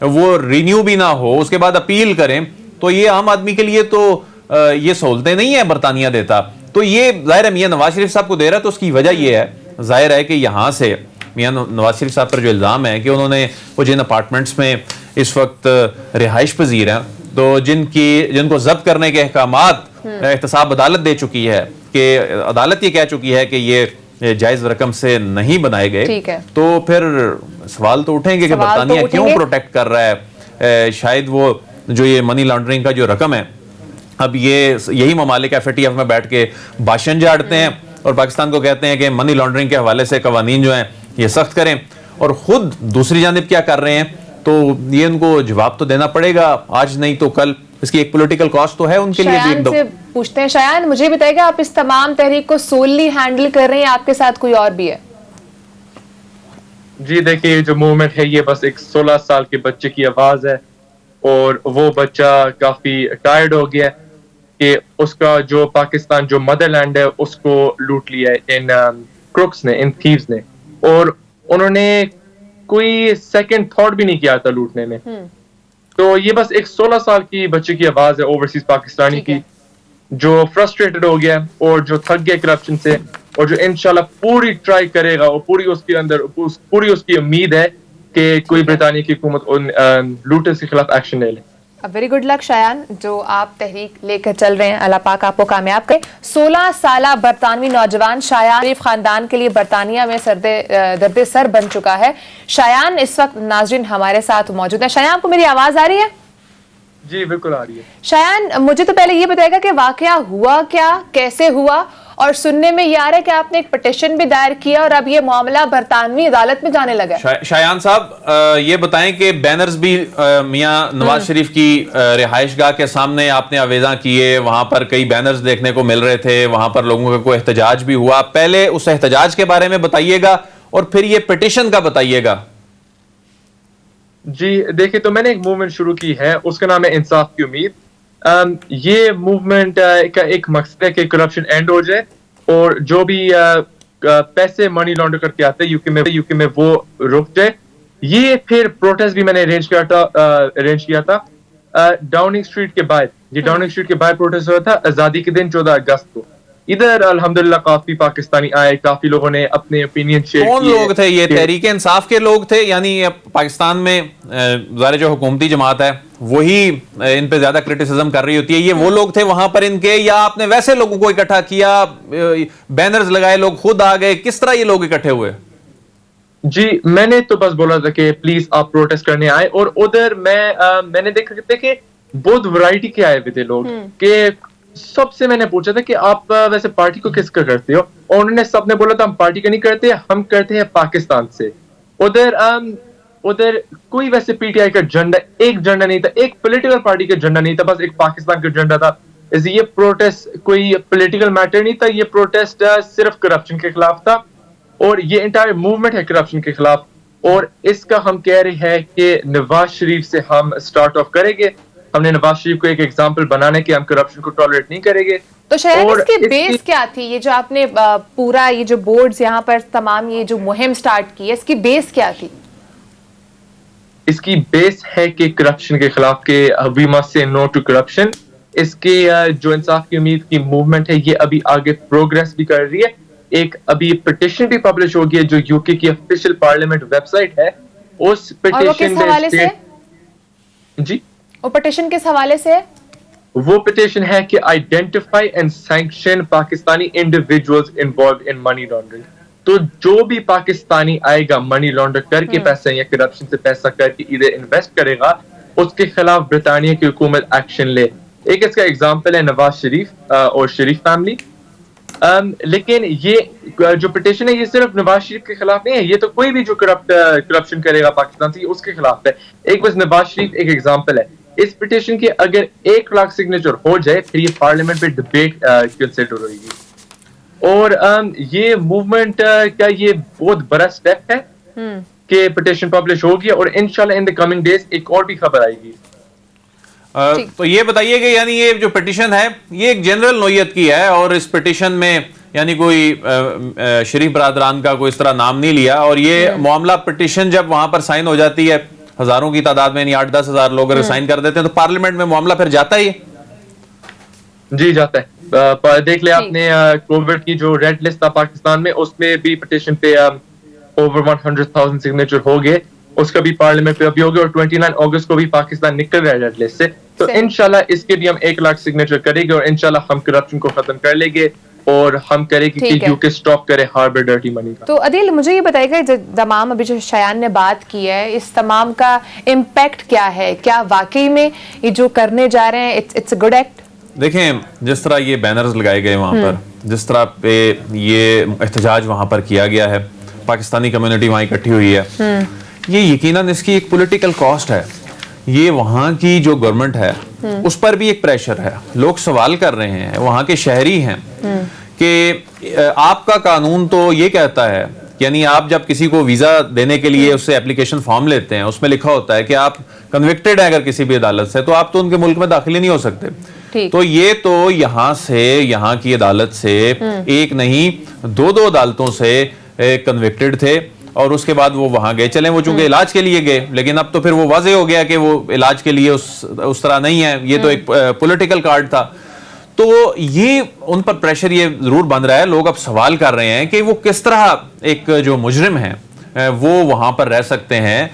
وہ رینیو بھی نہ ہو, اس کے بعد اپیل کریں, تو یہ عام آدمی کے لیے تو یہ سہولتیں نہیں ہیں برطانیہ دیتا. تو یہ ظاہر ہے میاں نواز شریف صاحب کو دے رہا ہے, تو اس کی وجہ یہ ہے, ظاہر ہے کہ یہاں سے میاں نواز شریف صاحب پر جو الزام ہے کہ انہوں نے وہ جن اپارٹمنٹس میں اس وقت رہائش پذیر ہیں, تو جن کو ضبط کرنے کے احکامات احتساب عدالت دے چکی ہے, کہ عدالت یہ کہہ چکی ہے کہ یہ جائز رقم سے نہیں بنائے گئے, تو پھر سوال تو اٹھیں گے کہ برطانیہ کیوں پروٹیکٹ کر رہا ہے. شاید وہ جو یہ منی لانڈرنگ کا جو رقم ہے, اب یہی ممالک FATF میں بیٹھ کے بھاشن جھاڑتے ہیں اور پاکستان کو کہتے ہیں کہ منی لانڈرنگ کے حوالے سے قوانین جو ہیں یہ سخت کریں, اور خود دوسری جانب کیا کر رہے ہیں, تو یہ ان کو جواب تو دینا پڑے گا, آج نہیں تو کل. اس کی ایک پولیٹیکل کاسٹ تو ہے ان کے لیے. شایان سے پوچھتے ہیں, شایان مجھے بتائیے گا آپ اس تمام تحریک کو سوللی ہینڈل کر رہے ہیں, آپ کے ساتھ کوئی اور بھی ہے؟ جی دیکھیں, یہ جو موومنٹ ہے یہ بس ایک 16 سال کے بچے کی آواز ہے, اور وہ بچہ کافی ٹائرڈ ہو گیا کہ اس کا جو پاکستان جو مدر لینڈ ہے اس کو لوٹ لیا ہے ان کروکس نے, ان تھیوز نے, اور انہوں نے کوئی سیکنڈ تھاٹ بھی نہیں کیا تھا لوٹنے میں. تو یہ بس ایک 16 سال کی بچے کی آواز ہے اوورسیز پاکستانی کی, جو فرسٹریٹڈ ہو گیا اور جو تھک گیا کرپشن سے, اور جو انشاءاللہ پوری ٹرائی کرے گا, اور پوری اس کے اندر پوری اس کی امید ہے کہ کوئی برطانیہ کی حکومت ان لوٹرز کے خلاف ایکشن لے لے. ویری گڈ لک شایان, جو آپ تحریک لے کر چل رہے ہیں, اللہ پاک آپ کو کامیاب کرے. 16 سالہ برطانوی نوجوان شایان شریف خاندان کے لیے برطانیہ میں درد سر بن چکا ہے. شایان اس وقت ناظرین ہمارے ساتھ موجود ہیں. شایان, آپ کو میری آواز آ رہی ہے؟ جی بالکل آ رہی ہے. شایان, مجھے تو پہلے یہ بتائے گا کہ واقعہ ہوا کیا, کیسے ہوا, اور سننے میں یہ آ رہا ہے کہ آپ نے ایک پٹیشن بھی دائر کیا اور اب یہ معاملہ برطانوی عدالت میں جانے لگا. شایان صاحب یہ بتائیں کہ بینرز بھی میاں نواز شریف کی رہائش گاہ کے سامنے آپ نے آویزاں کیے, وہاں پر کئی بینرز دیکھنے کو مل رہے تھے, وہاں پر لوگوں کا کوئی احتجاج بھی ہوا. پہلے اس احتجاج کے بارے میں بتائیے گا اور پھر یہ پٹیشن کا بتائیے گا. جی دیکھیں, تو میں نے ایک موومنٹ شروع کی ہے, اس کا نام ہے انصاف کی امید. یہ موومنٹ کا ایک مقصد ہے کہ کرپشن اینڈ ہو جائے, اور جو بھی پیسے منی لانڈر کر کے آتے ہیں یو کے میں وہ رک جائے. یہ پھر پروٹیسٹ بھی میں نے ارینج کیا تھا ڈاؤننگ اسٹریٹ کے باہر. یہ ڈاؤننگ اسٹریٹ کے باہر پروٹیسٹ ہوا تھا آزادی کے دن 14 اگست کو. ادھر الحمدللہ کافی پاکستانی آئے, کافی لوگوں نے اپنے اوپینین شیئر کیے. کون لوگ تھے یہ؟ تحریک انصاف کے لوگ تھے؟ یعنی پاکستان میں ظاہر جو حکومتی جماعت ہے وہی ان پہ زیادہ کرٹیسزم کر رہی ہوتی ہے, یہ وہ لوگ تھے وہاں پر ان کے, یا آپ نے ویسے لوگوں کو اکٹھا کیا, بینرز لگائے, لوگ خود آ گئے, کس طرح یہ لوگ اکٹھے ہوئے؟ جی میں نے تو بس بولا تھا کہ پلیز آپ پروٹیسٹ کرنے آئے, اور ادھر میں نے دیکھا کہ بہت ورائٹی کے آئے ہوئے تھے لوگ. کہ سب سے میں نے پوچھا تھا کہ آپ ویسے پارٹی کو کس کا کرتے ہو, اور انہوں نے سب نے بولا تھا ہم پارٹی کا نہیں کرتے, ہم کرتے ہیں پاکستان سے. ادھر کوئی ویسے پی ٹی آئی کا جھنڈا, ایک جھنڈا نہیں تھا, ایک پولیٹیکل پارٹی کا جھنڈا نہیں تھا, بس ایک پاکستان کا جھنڈا تھا. یہ پروٹیسٹ کوئی پولیٹیکل میٹر نہیں تھا, یہ پروٹیسٹ صرف کرپشن کے خلاف تھا, اور یہ انٹائر موومنٹ ہے کرپشن کے خلاف. اور اس کا ہم کہہ رہے ہیں کہ نواز شریف سے ہم سٹارٹ آف کریں گے. ہم نے نواز شریف کو ایک ایگزامپل بنانے کے, ہم کرپشن کو ٹالریٹ نہیں کریں گے. تو شاید اس کی بیس کیا تھی, یہ جو آپ نے پورا یہ جو بورڈز یہاں پر تمام یہ جو مہم سٹارٹ کی ہے, اس کی بیس کیا تھی؟ اس کی بیس ہے کہ کرپشن کے خلاف, کہ وی مسٹ سے نو ٹو کرپشن. اس کے جو انصاف کی امید کی موومنٹ ہے یہ ابھی آگے پروگریس بھی کر رہی ہے. ایک ابھی پٹیشن بھی پبلش ہو گئی ہے جو یو کے کی آفیشیل پارلیمنٹ ویب سائٹ ہے. اس پٹیشن میں جی وہ پٹیشن کس حوالے سے ہے؟ وہ پٹیشن ہے کہ identify and sanction Pakistani individuals involved in money laundering. تو جو بھی پاکستانی آئے گا منی لانڈر کر کے پیسہ یا کرپشن سے پیسہ کر کے ادھر انویسٹ کرے گا, اس کے خلاف برطانیہ کی حکومت ایکشن لے. ایک اس کا ایگزامپل ہے نواز شریف اور شریف فیملی. لیکن یہ جو پٹیشن ہے یہ صرف نواز شریف کے خلاف نہیں ہے, یہ تو کوئی بھی جو کرپشن کرے گا پاکستان سے اس کے خلاف ہے. ایک بس نواز شریف ایک ایگزامپل ہے. اس پٹیشن کے اگر 1 لاکھ سگنیچر ہو جائے پھر یہ پارلیمنٹ پہ ڈبیٹ کنسیڈر ہوئے گی. اور یہ موومنٹ کا یہ بہت بڑا سٹیپ ہے کہ پٹیشن پبلش ہوگی, اور انشاءاللہ ان دی کمنگ ڈیز ایک اور بھی خبر آئے گی. تو یہ بتائیے کہ یعنی یہ جو پٹیشن ہے یہ ایک جنرل نوعیت کی ہے, اور اس پٹیشن میں یعنی کوئی شریف برادران کا کوئی اس طرح نام نہیں لیا, اور یہ معاملہ پٹیشن جب وہاں پر سائن ہو جاتی ہے ہزاروں کی تعداد میں یعنی 8-10 ہزار لوگ اگر سائن کر دیتے ہیں تو پارلیمنٹ میں معاملہ پھر جاتا ہی ہے. جی جاتا ہے. دیکھ لیں آپ نے کووڈ کی جو ریڈ لسٹ تھا پاکستان میں, اس میں بھی پٹیشن پہ اوور 100,000 سگنیچر ہو گئے, اس کا بھی پارلیمنٹ پہ ابھی ہو گیا, اور 29 اگست کو بھی پاکستان نکل رہا ہے ریڈ لسٹ سے. تو انشاءاللہ اس کے بھی ہم 1 لاکھ سگنیچر کریں گے, اور انشاءاللہ ہم کرپشن کو ختم کر لیں گے, اور ہم کریں گے کہ یو کے سٹاپ کرے ہاربر ڈرٹی منی کا. تو عدیل مجھے یہ بتائیے گا, تمام ابھی جو شایان نے بات کی ہے, اس تمام کا امپیکٹ کیا ہے؟ کیا واقعی میں یہ جو کرنے جا رہے ہیں اٹس اے گڈ ایکٹ؟ دیکھیں جس طرح یہ بینرز لگائے گئے وہاں پر, جس طرح پہ یہ احتجاج وہاں پر کیا گیا ہے, پاکستانی کمیونٹی وہاں اکٹھی ہوئی ہے, یہ یقیناً اس کی ایک پولیٹیکل کاسٹ ہے. یہ وہاں کی جو گورنمنٹ ہے اس پر بھی ایک پریشر ہے. لوگ سوال کر رہے ہیں, وہاں کے شہری ہیں کہ آپ کا قانون تو یہ کہتا ہے, یعنی آپ جب کسی کو ویزا دینے کے لیے اس سے اپلیکیشن فارم لیتے ہیں, اس میں لکھا ہوتا ہے کہ آپ کنوکٹڈ ہیں اگر کسی بھی عدالت سے, تو آپ تو ان کے ملک میں داخل ہی نہیں ہو سکتے. تو یہ تو یہاں سے, یہاں کی عدالت سے ایک نہیں 2 عدالتوں سے کنوکٹڈ تھے, اور اس کے بعد وہ وہاں گئے. چلیں وہ چونکہ علاج کے لیے گئے, لیکن اب تو پھر وہ واضح ہو گیا کہ وہ علاج کے لیے اس طرح نہیں ہے, یہ تو ایک پولیٹیکل کارڈ تھا. تو یہ ان پر پریشر یہ ضرور بن رہا ہے. لوگ اب سوال کر رہے ہیں کہ وہ کس طرح ایک جو مجرم ہیں وہ وہاں پر رہ سکتے ہیں,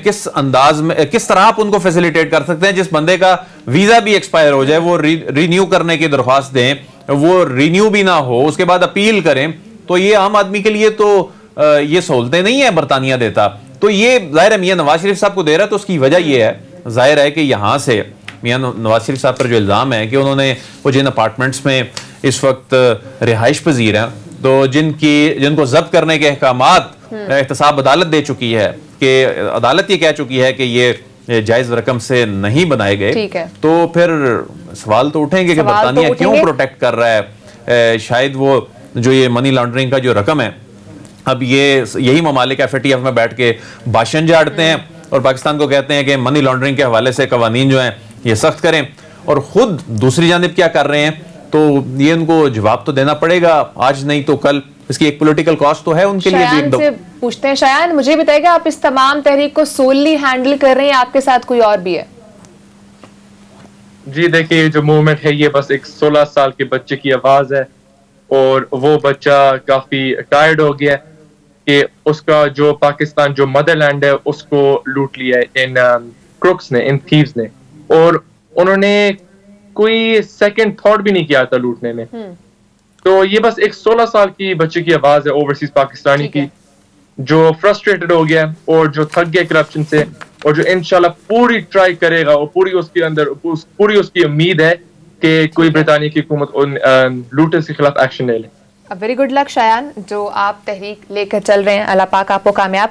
کس انداز میں, کس طرح آپ ان کو فیسیلیٹیٹ کر سکتے ہیں. جس بندے کا ویزا بھی ایکسپائر ہو جائے, وہ رینیو کرنے کی درخواست دیں, وہ رینیو بھی نہ ہو, اس کے بعد اپیل کریں, تو یہ عام آدمی کے لیے تو یہ سہولتیں نہیں ہیں برطانیہ دیتا. تو یہ ظاہر ہے میاں نواز شریف صاحب کو دے رہا ہے, تو اس کی وجہ یہ ہے, ظاہر ہے کہ یہاں سے میاں نواز شریف صاحب پر جو الزام ہے کہ انہوں نے وہ جن اپارٹمنٹس میں اس وقت رہائش پذیر ہیں, تو جن کو ضبط کرنے کے احکامات احتساب عدالت دے چکی ہے, کہ عدالت یہ کہہ چکی ہے کہ یہ جائز رقم سے نہیں بنائے گئے, تو پھر سوال تو اٹھیں گے کہ برطانیہ کیوں پروٹیکٹ کر رہا ہے. شاید وہ جو یہ منی لانڈرنگ کا جو رقم ہے, اب یہی ممالک FATF میں بیٹھ کے بھاشن جھاڑتے ہیں اور پاکستان کو کہتے ہیں کہ منی لانڈرنگ کے حوالے سے قوانین جو ہیں یہ سخت کریں, اور خود دوسری جانب کیا کر رہے ہیں. تو یہ ان کو جواب تو دینا پڑے گا, آج نہیں تو کل. اس کی ایک پولیٹیکل کاسٹ تو ہے ان کے لیے بھی. شایان سے پوچھتے ہیں, شایان مجھے بتائیے گا, آپ اس تمام تحریک کو سوللی ہینڈل کر رہے ہیں, آپ کے ساتھ کوئی اور بھی ہے؟ جی دیکھیں, یہ جو موومنٹ ہے یہ بس ایک 16 سال کے بچے کی آواز ہے, اور وہ بچہ کافی ٹائرڈ ہو گیا کہ اس کا جو پاکستان جو مدر لینڈ ہے اس کو لوٹ لیا ہے ان کروکس نے, ان تھیوز نے, اور انہوں نے کوئی سیکنڈ تھاٹ بھی نہیں کیا تھا لوٹنے میں. تو یہ بس ایک 16 سال کی بچے کی آواز ہے اوورسیز پاکستانی کی, جو فرسٹریٹڈ ہو گیا اور جو تھک گیا کرپشن سے, اور جو انشاءاللہ پوری ٹرائی کرے گا, اور پوری اس کی امید ہے کہ کوئی برطانیہ کی حکومت ان لوٹرز کے خلاف ایکشن لے لے. ویری گڈ لک شایان, جو آپ تحریک لے کر چل رہے ہیں, اللہ پاک آپ کو کامیاب